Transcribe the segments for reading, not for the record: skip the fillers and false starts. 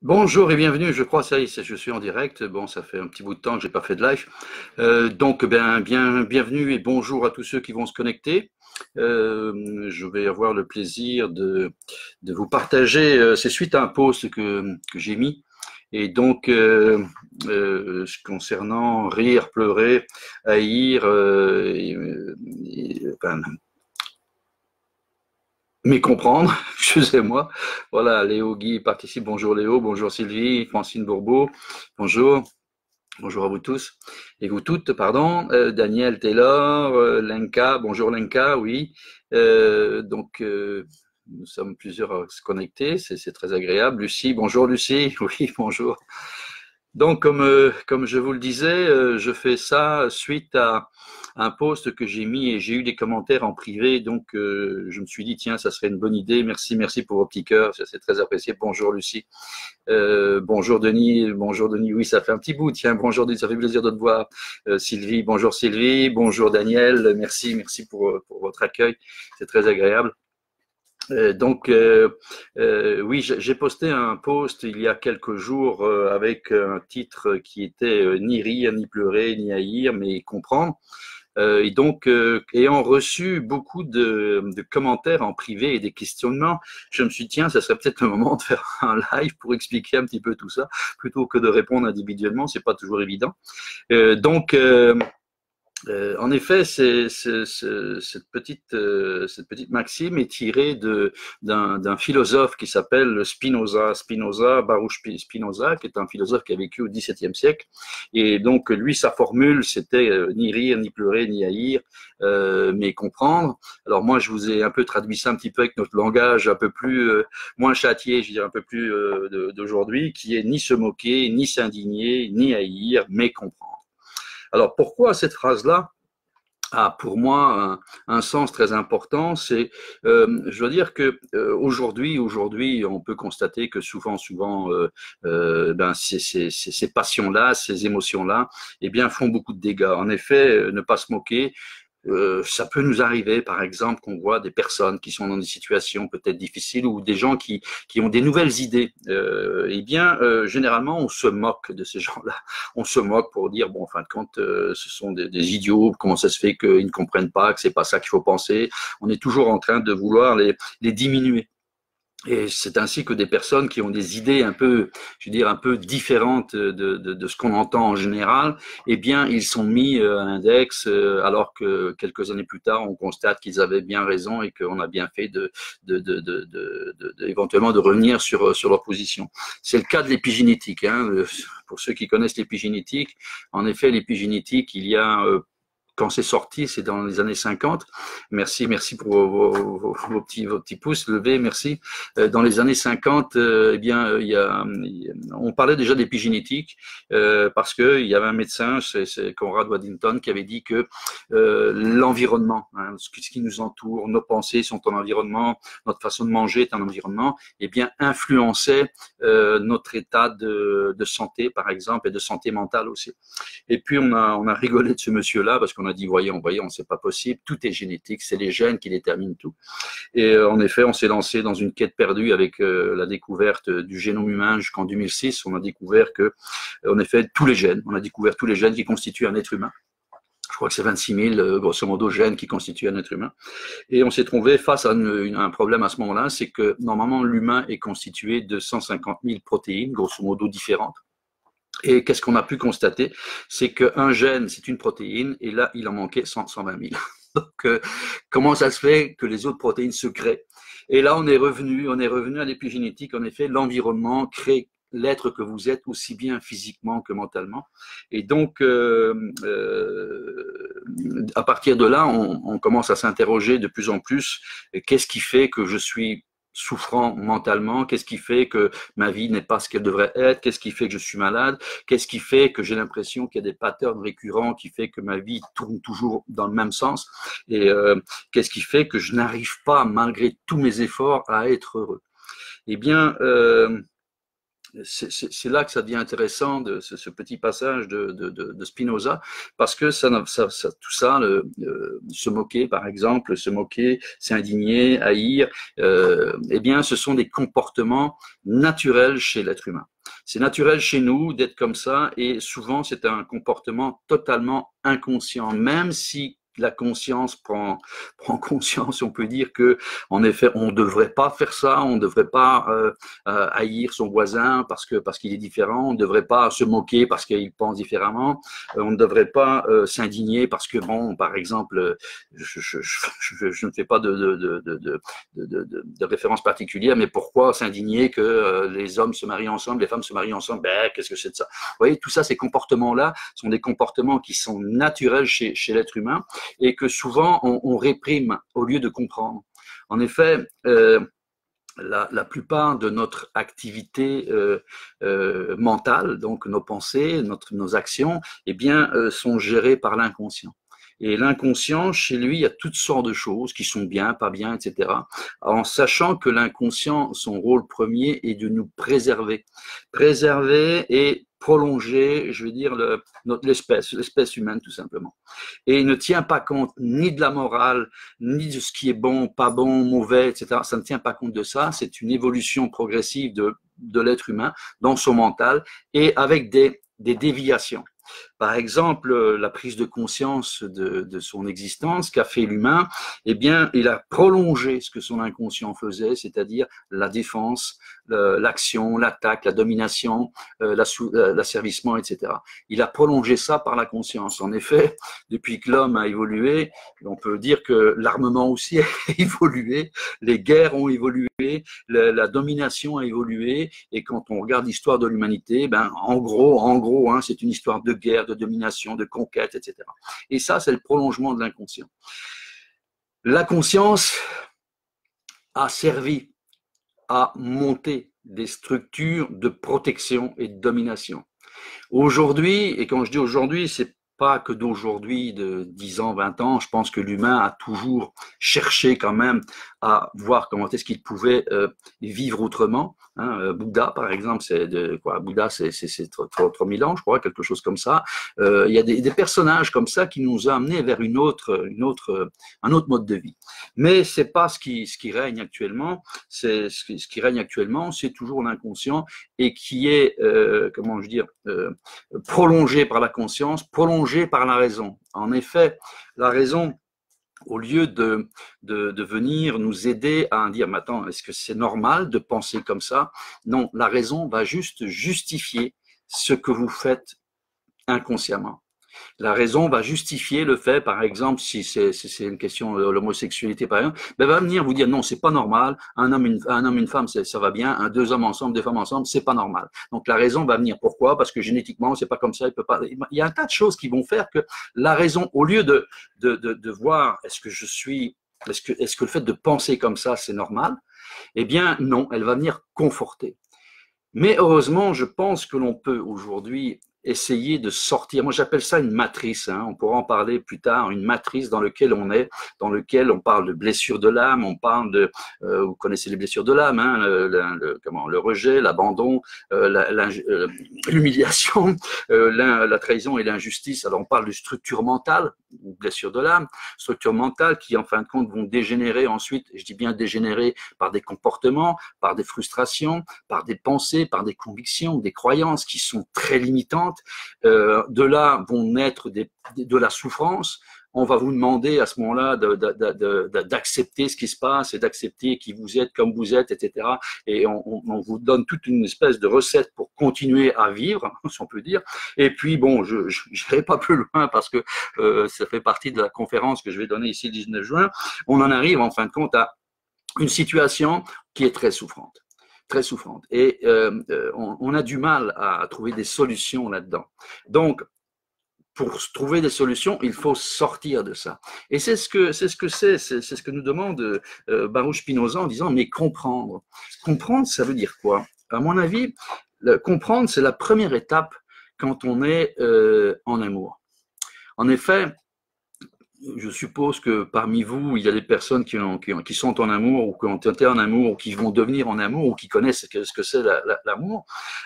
Bonjour et bienvenue, je crois, ça y est, je suis en direct. Bon, ça fait un petit bout de temps que j'ai pas fait de live. Bienvenue et bonjour à tous ceux qui vont se connecter. Je vais avoir le plaisir de vous partager, c'est suite à un post que j'ai mis, et donc concernant rire, pleurer, haïr, mais comprendre, excusez-moi. Voilà, Léo Guy participe. Bonjour Léo, bonjour Sylvie, Francine Bourbeau, bonjour, bonjour à vous tous et vous toutes, pardon. Daniel Taylor, Lenka, bonjour Lenka, oui. Nous sommes plusieurs à se connecter, c'est très agréable. Lucie, bonjour Lucie, oui, bonjour. Donc, comme je vous le disais, je fais ça suite à un post que j'ai mis et j'ai eu des commentaires en privé. Donc, je me suis dit, tiens, ça serait une bonne idée. Merci, merci pour vos petits cœurs. C'est très apprécié. Bonjour, Lucie. Bonjour, Denis. Bonjour, Denis. Oui, ça fait un petit bout. Tiens, bonjour, Denis. Ça fait plaisir de te voir. Sylvie. Bonjour, Sylvie. Bonjour, Daniel. Merci, merci pour votre accueil. C'est très agréable. Oui, j'ai posté un post il y a quelques jours avec un titre qui était ni rire, ni pleurer, ni haïr, mais comprendre. Ayant reçu beaucoup de commentaires en privé et des questionnements, je me suis dit, tiens, ça serait peut-être le moment de faire un live pour expliquer un petit peu tout ça, plutôt que de répondre individuellement, c'est pas toujours évident. Euh, donc, euh, en effet, cette petite maxime est tirée d'un philosophe qui s'appelle Baruch Spinoza, qui est un philosophe qui a vécu au XVIIe siècle. Et donc, lui, sa formule, c'était ni rire, ni pleurer, ni haïr, mais comprendre. Alors moi, je vous ai un peu traduit ça un petit peu avec notre langage un peu plus, moins châtié, je veux dire un peu plus d'aujourd'hui, qui est ni se moquer, ni s'indigner, ni haïr, mais comprendre. Alors pourquoi cette phrase-là a pour moi un sens très important? C'est, je dois dire que aujourd'hui, on peut constater que souvent, ces passions-là, ces émotions-là, eh bien, font beaucoup de dégâts. En effet, ne pas se moquer, ça peut nous arriver, par exemple, qu'on voit des personnes qui sont dans des situations peut-être difficiles ou des gens qui ont des nouvelles idées. Généralement, on se moque de ces gens-là. On se moque pour dire, bon, en fin de compte, ce sont des idiots. Comment ça se fait qu'ils ne comprennent pas, que c'est pas ça qu'il faut penser? On est toujours en train de vouloir les diminuer. Et c'est ainsi que des personnes qui ont des idées un peu, je veux dire, un peu différentes de ce qu'on entend en général, eh bien, ils sont mis à l'index, alors que quelques années plus tard, on constate qu'ils avaient bien raison et qu'on a bien fait éventuellement de revenir sur leur position. C'est le cas de l'épigénétique, hein. Pour ceux qui connaissent l'épigénétique, en effet, l'épigénétique, il y a quand c'est sorti, c'est dans les années 50. Merci, merci pour vos petits pouces levés, merci. Dans les années 50, on parlait déjà d'épigénétique parce que il y avait un médecin, c'est Conrad Waddington, qui avait dit que l'environnement, hein, ce qui nous entoure, nos pensées sont un environnement, notre façon de manger est un environnement, eh bien influençait notre état de santé, par exemple, et de santé mentale aussi. Et puis on a rigolé de ce monsieur-là parce qu'on a dit voyons, c'est pas possible, tout est génétique, c'est les gènes qui déterminent tout. Et en effet, on s'est lancé dans une quête perdue avec la découverte du génome humain jusqu'en 2006. On a découvert que, en effet, on a découvert tous les gènes qui constituent un être humain. Je crois que c'est 26 000, grosso modo, gènes qui constituent un être humain. Et on s'est trouvé face à un problème à ce moment-là, c'est que normalement, l'humain est constitué de 150 000 protéines, grosso modo, différentes. Et qu'est-ce qu'on a pu constater? C'est qu'un gène, c'est une protéine, et là, il en manquait 120 000. Donc, comment ça se fait que les autres protéines se créent? Et là, on est revenu à l'épigénétique. En effet, l'environnement crée l'être que vous êtes, aussi bien physiquement que mentalement. Et donc, à partir de là, on commence à s'interroger de plus en plus, qu'est-ce qui fait que je suis souffrant mentalement, qu'est-ce qui fait que ma vie n'est pas ce qu'elle devrait être, qu'est-ce qui fait que je suis malade, qu'est-ce qui fait que j'ai l'impression qu'il y a des patterns récurrents qui fait que ma vie tourne toujours dans le même sens, et qu'est-ce qui fait que je n'arrive pas, malgré tous mes efforts, à être heureux. Eh bien, c'est là que ça devient intéressant, ce petit passage de Spinoza, parce que tout ça, se moquer par exemple, se moquer, s'indigner, haïr, eh bien ce sont des comportements naturels chez l'être humain. C'est naturel chez nous d'être comme ça, et souvent c'est un comportement totalement inconscient, même si la conscience prend conscience, on peut dire que, en effet, on ne devrait pas faire ça, on ne devrait pas haïr son voisin parce qu'il est différent, on ne devrait pas se moquer parce qu'il pense différemment, on ne devrait pas s'indigner parce que, bon, par exemple, je ne fais pas de référence particulière, mais pourquoi s'indigner que les hommes se marient ensemble, les femmes se marient ensemble? Ben, qu'est-ce que c'est de ça? Vous voyez, tout ça, ces comportements-là sont des comportements qui sont naturels chez l'être humain, et que souvent on réprime au lieu de comprendre. En effet, la plupart de notre activité mentale, donc nos pensées, nos actions, eh bien, sont gérées par l'inconscient. Et l'inconscient, chez lui, il y a toutes sortes de choses qui sont bien, pas bien, etc. En sachant que l'inconscient, son rôle premier est de nous préserver. Préserver et prolonger, je veux dire, l'espèce humaine, tout simplement. Et il ne tient pas compte ni de la morale, ni de ce qui est bon, pas bon, mauvais, etc. Ça ne tient pas compte de ça. C'est une évolution progressive de l'être humain dans son mental, et avec des déviations. Par exemple, la prise de conscience de son existence qu'a fait l'humain, eh bien, il a prolongé ce que son inconscient faisait, c'est-à-dire la défense, l'action, l'attaque, la domination, l'asservissement, etc. Il a prolongé ça par la conscience. En effet, depuis que l'homme a évolué, on peut dire que l'armement aussi a évolué, les guerres ont évolué, la domination a évolué, et quand on regarde l'histoire de l'humanité, ben, en gros, hein, c'est une histoire de guerre, de domination, de conquête, etc. Et ça, c'est le prolongement de l'inconscient. La conscience a servi à monter des structures de protection et de domination. Aujourd'hui, et quand je dis aujourd'hui, c'est pas que d'aujourd'hui, de 10 ans, 20 ans, je pense que l'humain a toujours cherché quand même à voir comment est-ce qu'il pouvait vivre autrement. Hein. Bouddha, par exemple, Bouddha, c'est 3000 ans, je crois, quelque chose comme ça. Il y a des personnages comme ça qui nous ont amenés vers un autre mode de vie. Mais c'est pas ce qui règne actuellement. Ce qui règne actuellement, c'est toujours l'inconscient, et qui est, comment je dire, prolongé par la conscience, prolongé par la raison. En effet, la raison, au lieu de venir nous aider à dire, mais attends, est-ce que c'est normal de penser comme ça? Non, la raison va juste justifier ce que vous faites inconsciemment. La raison va justifier le fait, par exemple, si c'est une question de l'homosexualité, par exemple, ben va venir vous dire non, c'est pas normal. Un homme, une femme, ça va bien. Deux hommes ensemble, deux femmes ensemble, c'est pas normal. Donc la raison va venir. Pourquoi? Parce que génétiquement, c'est pas comme ça. Il peut pas. Il y a un tas de choses qui vont faire que la raison, au lieu de voir, est-ce que le fait de penser comme ça, c'est normal? Eh bien, non, elle va venir conforter. Mais heureusement, je pense que l'on peut aujourd'hui essayer de sortir. Moi, j'appelle ça une matrice. Hein. On pourra en parler plus tard. Une matrice dans laquelle on est, dans laquelle on parle de blessures de l'âme. On parle de, vous connaissez les blessures de l'âme, hein, le rejet, l'abandon, l'humiliation, la trahison et l'injustice. Alors, on parle de structure mentale, ou blessures de l'âme, structure mentale qui, en fin de compte, vont dégénérer ensuite. Je dis bien dégénérer par des comportements, par des frustrations, par des pensées, par des convictions, des croyances qui sont très limitantes. De là vont naître de la souffrance. On va vous demander à ce moment-là d'accepter ce qui se passe et d'accepter qui vous êtes, comme vous êtes, etc. Et on vous donne toute une espèce de recette pour continuer à vivre, si on peut dire. Et puis, bon, je n'irai pas plus loin parce que ça fait partie de la conférence que je vais donner ici le 19 juin. On en arrive, en fin de compte, à une situation qui est très souffrante. Très souffrante. Et on a du mal à trouver des solutions là-dedans. Donc, pour trouver des solutions, il faut sortir de ça. Et c'est ce que nous demande Baruch Spinoza en disant, mais comprendre. Comprendre, ça veut dire quoi? À mon avis, comprendre, c'est la première étape quand on est en amour. En effet, je suppose que parmi vous, il y a des personnes qui sont en amour ou qui ont été en amour ou qui vont devenir en amour ou qui connaissent ce que c'est l'amour,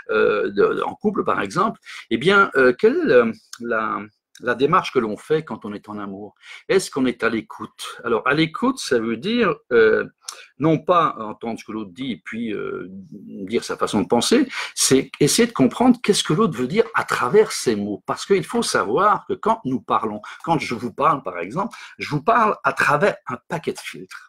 en couple par exemple. Eh bien, quelle est la démarche que l'on fait quand on est en amour? Est-ce qu'on est à l'écoute? Alors, à l'écoute, ça veut dire non pas entendre ce que l'autre dit et puis dire sa façon de penser, c'est essayer de comprendre qu'est-ce que l'autre veut dire à travers ses mots. Parce qu'il faut savoir que quand nous parlons, quand je vous parle par exemple, je vous parle à travers un paquet de filtres.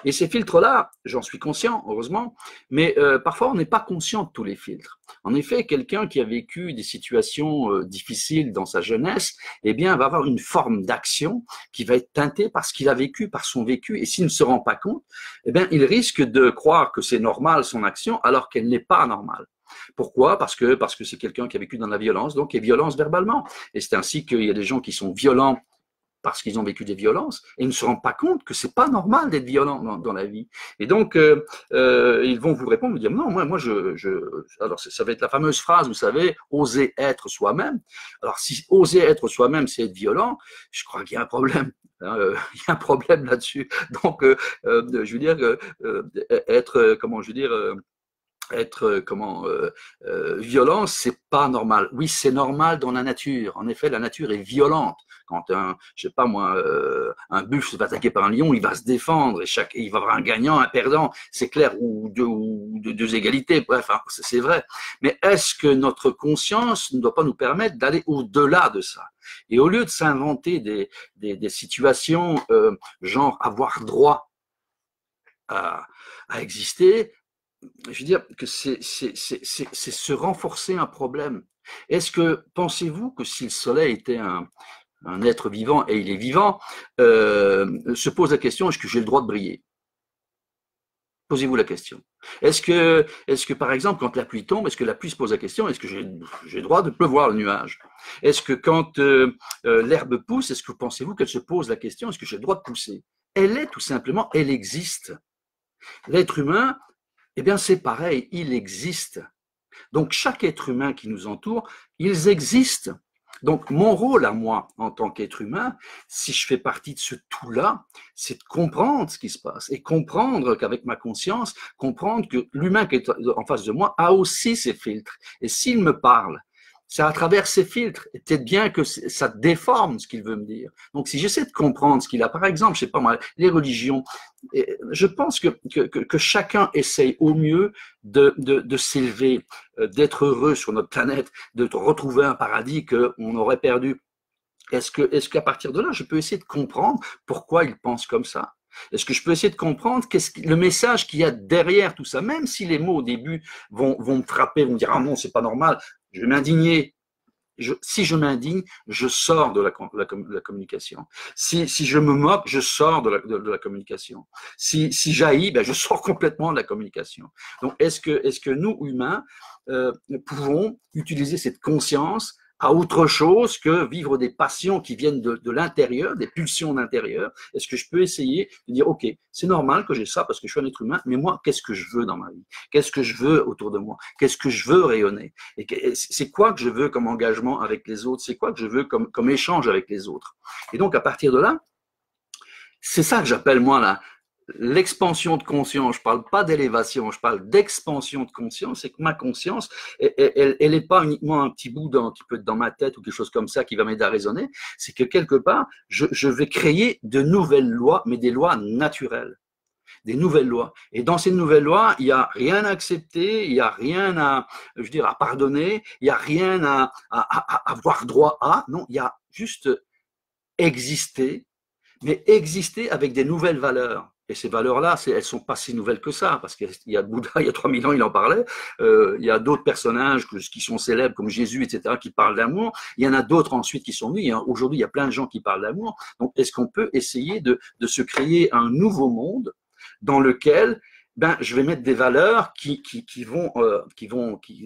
Et ces filtres-là, j'en suis conscient, heureusement, mais parfois on n'est pas conscient de tous les filtres. En effet, quelqu'un qui a vécu des situations difficiles dans sa jeunesse, eh bien, va avoir une forme d'action qui va être teintée par ce qu'il a vécu, par son vécu. Et s'il ne se rend pas compte, eh bien, il risque de croire que c'est normal son action, alors qu'elle n'est pas normale. Pourquoi? Parce que c'est quelqu'un qui a vécu dans la violence, donc qui est violence verbalement. Et c'est ainsi qu'il y a des gens qui sont violents parce qu'ils ont vécu des violences, et ils ne se rendent pas compte que c'est pas normal d'être violent dans la vie. Et donc, ils vont vous répondre, vous dire, non, moi, alors ça va être la fameuse phrase, vous savez, oser être soi-même. Alors, si oser être soi-même, c'est être violent, je crois qu'il y a un problème. Il y a un problème là-dessus. Donc, je veux dire, être, comment je veux dire, être violent, c'est pas normal. Oui, c'est normal dans la nature. En effet, la nature est violente. Quand je sais pas moi, un buffle se fait attaquer par un lion, il va se défendre et il va avoir un gagnant, un perdant, c'est clair, ou deux égalités. Bref, hein, c'est vrai. Mais est-ce que notre conscience ne doit pas nous permettre d'aller au-delà de ça? Et au lieu de s'inventer des situations genre avoir droit à exister, je veux dire que c'est se renforcer un problème. Est-ce que, pensez-vous que si le soleil était un être vivant, et il est vivant, se pose la question, est-ce que j'ai le droit de briller? Posez-vous la question. Est-ce que, par exemple, quand la pluie tombe, est-ce que la pluie se pose la question, est-ce que j'ai le droit de pleuvoir le nuage? Est-ce que quand l'herbe pousse, est-ce que pensez-vous qu'elle se pose la question, est-ce que j'ai le droit de pousser? Elle est tout simplement, elle existe. L'être humain, eh bien, c'est pareil, il existe. Donc, chaque être humain qui nous entoure, ils existent. Donc, mon rôle à moi, en tant qu'être humain, si je fais partie de ce tout-là, c'est de comprendre ce qui se passe et comprendre qu'avec ma conscience, comprendre que l'humain qui est en face de moi a aussi ses filtres. Et s'il me parle, c'est à travers ces filtres. Et peut-être bien que ça déforme ce qu'il veut me dire. Donc, si j'essaie de comprendre ce qu'il a, par exemple, je sais pas moi, les religions, je pense que chacun essaye au mieux de s'élever, d'être heureux sur notre planète, de retrouver un paradis qu'on aurait perdu. Est-ce qu'à partir de là, je peux essayer de comprendre pourquoi ils pensent comme ça? Est-ce que je peux essayer de comprendre le message qu'il y a derrière tout ça, même si les mots au début vont me frapper, vont me dire « Ah non, c'est pas normal », je vais m'indigner. Si je m'indigne, je sors de la communication. Si je me moque, je sors de la communication. Si j'haïs, ben je sors complètement de la communication. Donc, est-ce que nous, humains, pouvons utiliser cette conscience à autre chose que vivre des passions qui viennent de l'intérieur, des pulsions d'intérieur? Est-ce que je peux essayer de dire, OK, c'est normal que j'ai ça parce que je suis un être humain, mais moi, qu'est-ce que je veux dans ma vie? Qu'est-ce que je veux autour de moi? Qu'est-ce que je veux rayonner? Et c'est quoi que je veux comme engagement avec les autres? C'est quoi que je veux comme échange avec les autres? Et donc, à partir de là, c'est ça que j'appelle, moi, l'expansion de conscience. Je parle pas d'élévation, je parle d'expansion de conscience. C'est que ma conscience, elle est pas uniquement un petit bout qui peut être dans ma tête ou quelque chose comme ça qui va m'aider à raisonner. C'est que quelque part, je vais créer de nouvelles lois, mais des lois naturelles. Des nouvelles lois. Et dans ces nouvelles lois, il n'y a rien à accepter, il n'y a rien à pardonner, il n'y a rien à avoir droit à. Non, il y a juste exister, mais exister avec des nouvelles valeurs. Et ces valeurs-là, elles sont pas si nouvelles que ça, parce qu'il y a Bouddha, il y a 3000 ans, il en parlait. Il y a d'autres personnages qui sont célèbres, comme Jésus, etc., qui parlent d'amour. Il y en a d'autres ensuite qui sont venus. Aujourd'hui, il y a plein de gens qui parlent d'amour. Donc, est-ce qu'on peut essayer de se créer un nouveau monde dans lequel je vais mettre des valeurs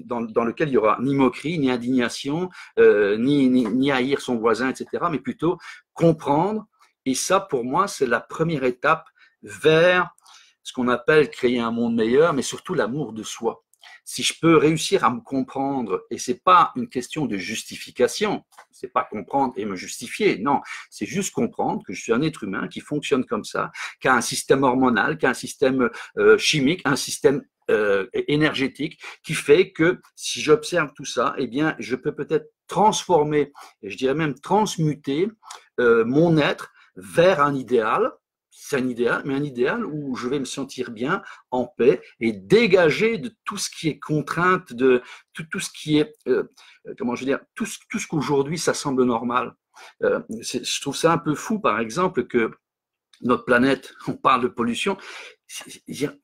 dans lequel il y aura ni moquerie, ni indignation, ni haïr son voisin, etc., mais plutôt comprendre. Et ça, pour moi, c'est la première étape vers ce qu'on appelle créer un monde meilleur, mais surtout l'amour de soi. si je peux réussir à me comprendre, et c'est pas une question de justification, c'est pas comprendre et me justifier, non, c'est juste comprendre que je suis un être humain qui fonctionne comme ça, qui a un système hormonal, qui a un système chimique, un système énergétique, qui fait que si j'observe tout ça, eh bien, je peux peut-être transformer, et je dirais même transmuter mon être vers un idéal. C'est un idéal, mais un idéal où je vais me sentir bien, en paix, et dégager de tout ce qui est contrainte, de tout ce qui est, comment je veux dire, tout ce qu'aujourd'hui ça semble normal. Je trouve ça un peu fou, par exemple, que notre planète, on parle de pollution,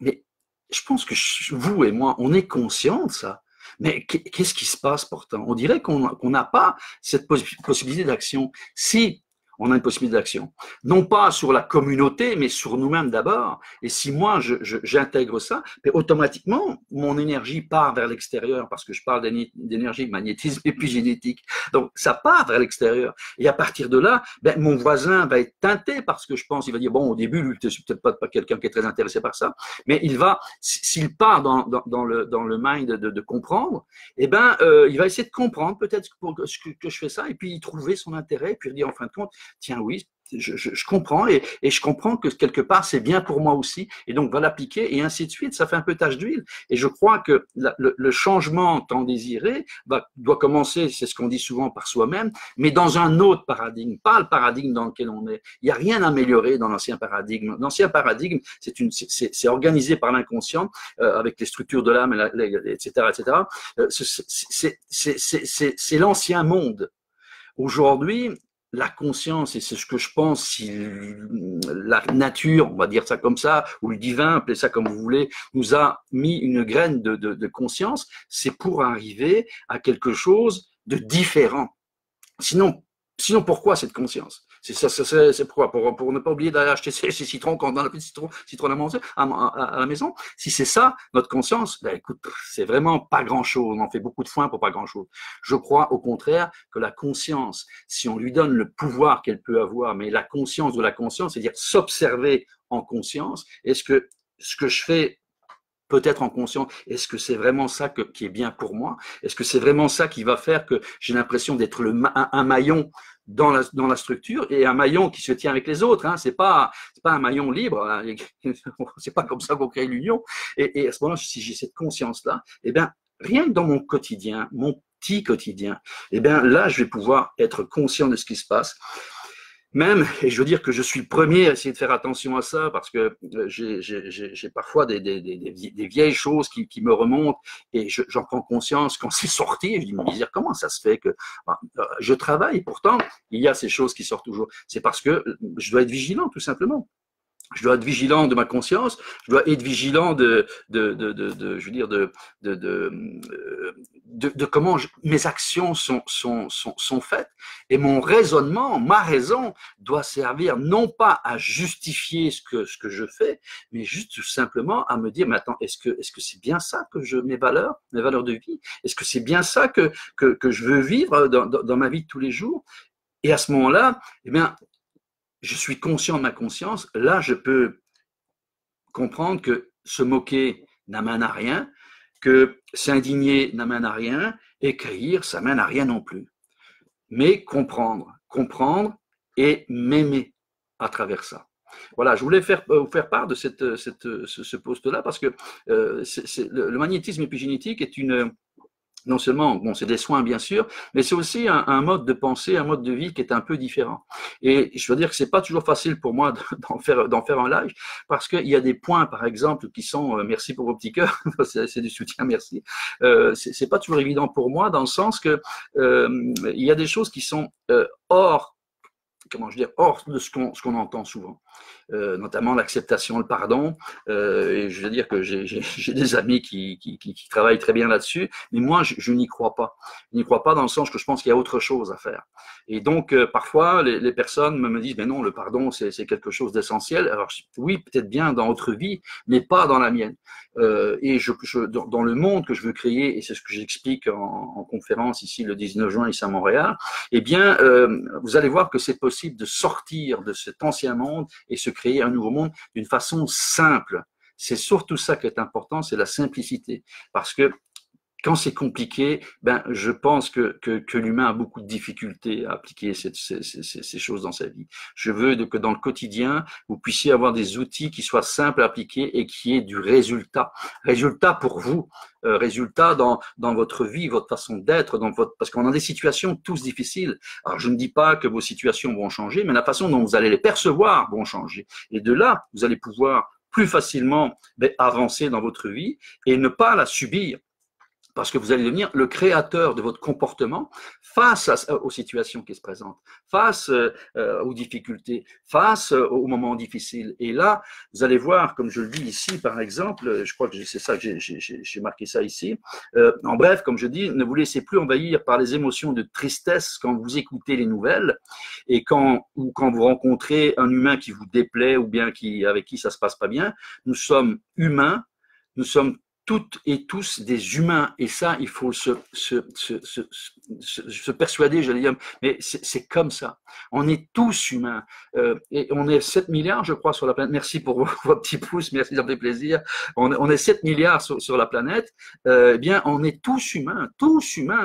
mais je pense que vous et moi, on est conscients de ça. Mais qu'est-ce qui se passe pourtant? On dirait qu'on n'a pas cette possibilité d'action. Si on a une possibilité d'action, non pas sur la communauté, mais sur nous-mêmes d'abord. Et si moi, j'intègre ça, automatiquement, mon énergie part vers l'extérieur, parce que je parle d'énergie, magnétisme épigénétique. Donc, ça part vers l'extérieur. Et à partir de là, ben, mon voisin va être teinté, parce que je pense, il va dire, bon, au début, lui, c'est peut-être pas quelqu'un qui est très intéressé par ça, mais il va, s'il part dans le mind de comprendre, eh ben, il va essayer de comprendre peut-être que je fais ça, et puis y trouver son intérêt, puis dire, en fin de compte, tiens, oui, je comprends et je comprends que quelque part c'est bien pour moi aussi et donc va l'appliquer et ainsi de suite. Ça fait un peu tache d'huile et je crois que le changement tant désiré doit commencer, c'est ce qu'on dit souvent, par soi-même, mais dans un autre paradigme, pas le paradigme dans lequel on est. Il n'y a rien à améliorer dans l'ancien paradigme. L'ancien paradigme, c'est organisé par l'inconscient avec les structures de l'âme, etc., etc. C'est l'ancien monde. Aujourd'hui, la conscience, et c'est ce que je pense, si la nature, on va dire ça comme ça, ou le divin, appelez ça comme vous voulez, nous a mis une graine de conscience, c'est pour arriver à quelque chose de différent. Sinon pourquoi cette conscience? C'est pourquoi pour ne pas oublier d'aller acheter ces citrons quand on a plus de citron à la maison. Si c'est ça, notre conscience, ben écoute, c'est vraiment pas grand-chose. On en fait beaucoup de foin pour pas grand-chose. Je crois au contraire que la conscience, si on lui donne le pouvoir qu'elle peut avoir, mais la conscience de la conscience, c'est-à-dire s'observer en conscience, est-ce que ce que je fais peut-être en conscience, est-ce que c'est vraiment ça qui est bien pour moi? Est-ce que c'est vraiment ça qui va faire que j'ai l'impression d'être un maillon dans la structure et un maillon qui se tient avec les autres, hein? C'est pas un maillon libre, hein. C'est pas comme ça qu'on crée l'union. Et à ce moment-là, si j'ai cette conscience-là, eh bien, rien que dans mon quotidien, mon petit quotidien, eh bien, là, je vais pouvoir être conscient de ce qui se passe. Même, et je veux dire que je suis le premier à essayer de faire attention à ça parce que j'ai parfois des vieilles choses qui me remontent et j'en prends conscience quand c'est sorti et je dis, mais dire comment ça se fait que je travaille, pourtant il y a ces choses qui sortent toujours. C'est parce que je dois être vigilant tout simplement. Je dois être vigilant de ma conscience, je dois être vigilant de comment mes actions sont faites. Et mon raisonnement, ma raison, doit servir non pas à justifier ce que je fais, mais juste tout simplement à me dire, mais attends, est-ce que c'est bien ça que mes valeurs de vie? Est-ce que c'est bien ça que je veux vivre dans ma vie de tous les jours? Et à ce moment-là, eh bien, je suis conscient de ma conscience, là je peux comprendre que se moquer n'amène à rien, que s'indigner n'amène à rien, et cueillir, ça mène à rien non plus. Mais comprendre et m'aimer à travers ça. Voilà, je voulais vous faire part de ce poste-là parce que le magnétisme épigénétique est non seulement, bon, c'est des soins bien sûr, mais c'est aussi un mode de pensée, un mode de vie qui est un peu différent. Et je veux dire que c'est pas toujours facile pour moi d'en faire un live, parce qu'il y a des points, par exemple, qui sont, merci pour vos petits cœurs, c'est du soutien, merci. C'est pas toujours évident pour moi, dans le sens que il y a des choses qui sont hors de ce qu'on entend souvent, notamment l'acceptation, le pardon. Et je veux dire que j'ai des amis qui travaillent très bien là-dessus, mais moi, je n'y crois pas. Je n'y crois pas dans le sens que je pense qu'il y a autre chose à faire. Et donc, parfois, les personnes me disent, mais non, le pardon, c'est quelque chose d'essentiel. Alors, oui, peut-être bien dans votre vie, mais pas dans la mienne. Et dans le monde que je veux créer, et c'est ce que j'explique en conférence ici le 19 juin ici à Montréal, eh bien, vous allez voir que c'est possible de sortir de cet ancien monde et se créer un nouveau monde d'une façon simple. C'est surtout ça qui est important, c'est la simplicité. Parce que quand c'est compliqué, ben, je pense que l'humain a beaucoup de difficultés à appliquer ces choses dans sa vie. Je veux que dans le quotidien, vous puissiez avoir des outils qui soient simples à appliquer et qui aient du résultat. Résultat pour vous, résultat dans votre vie, votre façon d'être, parce qu'on a des situations tous difficiles. Alors, je ne dis pas que vos situations vont changer, mais la façon dont vous allez les percevoir vont changer. Et de là, vous allez pouvoir plus facilement avancer dans votre vie et ne pas la subir. Parce que vous allez devenir le créateur de votre comportement face aux situations qui se présentent, face aux difficultés, face aux moments difficiles. Et là, vous allez voir, comme je le dis ici, par exemple, je crois que c'est ça que j'ai marqué ça ici. En bref, comme je dis, ne vous laissez plus envahir par les émotions de tristesse quand vous écoutez les nouvelles et quand vous rencontrez un humain qui vous déplaît ou bien avec qui ça se passe pas bien. Nous sommes humains, nous sommes toutes et tous des humains, et ça, il faut se persuader, j'allais dire, mais c'est comme ça. On est tous humains, et on est 7 milliards, je crois, sur la planète. Merci pour vos petits pouces, merci, ça me fait plaisir. On est 7 milliards sur la planète, eh bien, on est tous humains,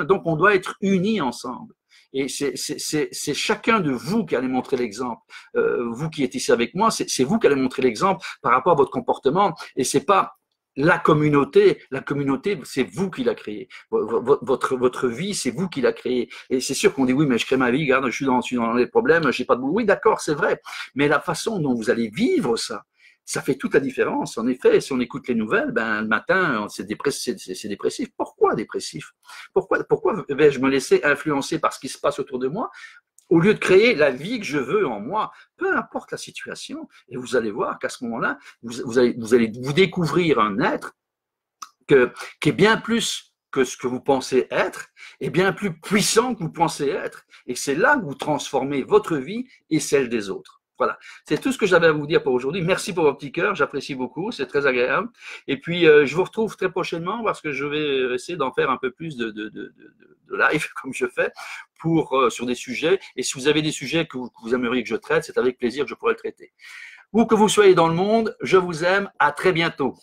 donc on doit être unis ensemble. Et c'est chacun de vous qui allez montrer l'exemple. Vous qui êtes ici avec moi, c'est vous qui allez montrer l'exemple par rapport à votre comportement, et c'est pas la communauté, c'est vous qui l'a créée. Votre vie, c'est vous qui l'a créée. Et c'est sûr qu'on dit oui, mais je crée ma vie, regarde, je suis dans les problèmes, j'ai pas de boulot. Oui, d'accord, c'est vrai. Mais la façon dont vous allez vivre ça fait toute la différence. En effet, si on écoute les nouvelles, ben, le matin, c'est dépressif. Pourquoi dépressif? Pourquoi vais-je me laisser influencer par ce qui se passe autour de moi? Au lieu de créer la vie que je veux en moi, peu importe la situation, et vous allez voir qu'à ce moment-là, vous allez vous découvrir un être qui est bien plus que ce que vous pensez être, et bien plus puissant que vous pensez être, et c'est là que vous transformez votre vie et celle des autres. Voilà, c'est tout ce que j'avais à vous dire pour aujourd'hui. Merci pour vos petits cœurs, j'apprécie beaucoup, c'est très agréable. Et puis, je vous retrouve très prochainement parce que je vais essayer d'en faire un peu plus de live comme je fais sur des sujets. Et si vous avez des sujets que vous aimeriez que je traite, c'est avec plaisir que je pourrai le traiter. Où que vous soyez dans le monde, je vous aime. À très bientôt.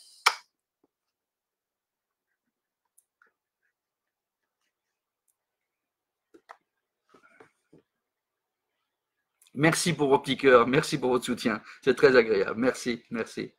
Merci pour vos petits cœurs, merci pour votre soutien. C'est très agréable. Merci, merci.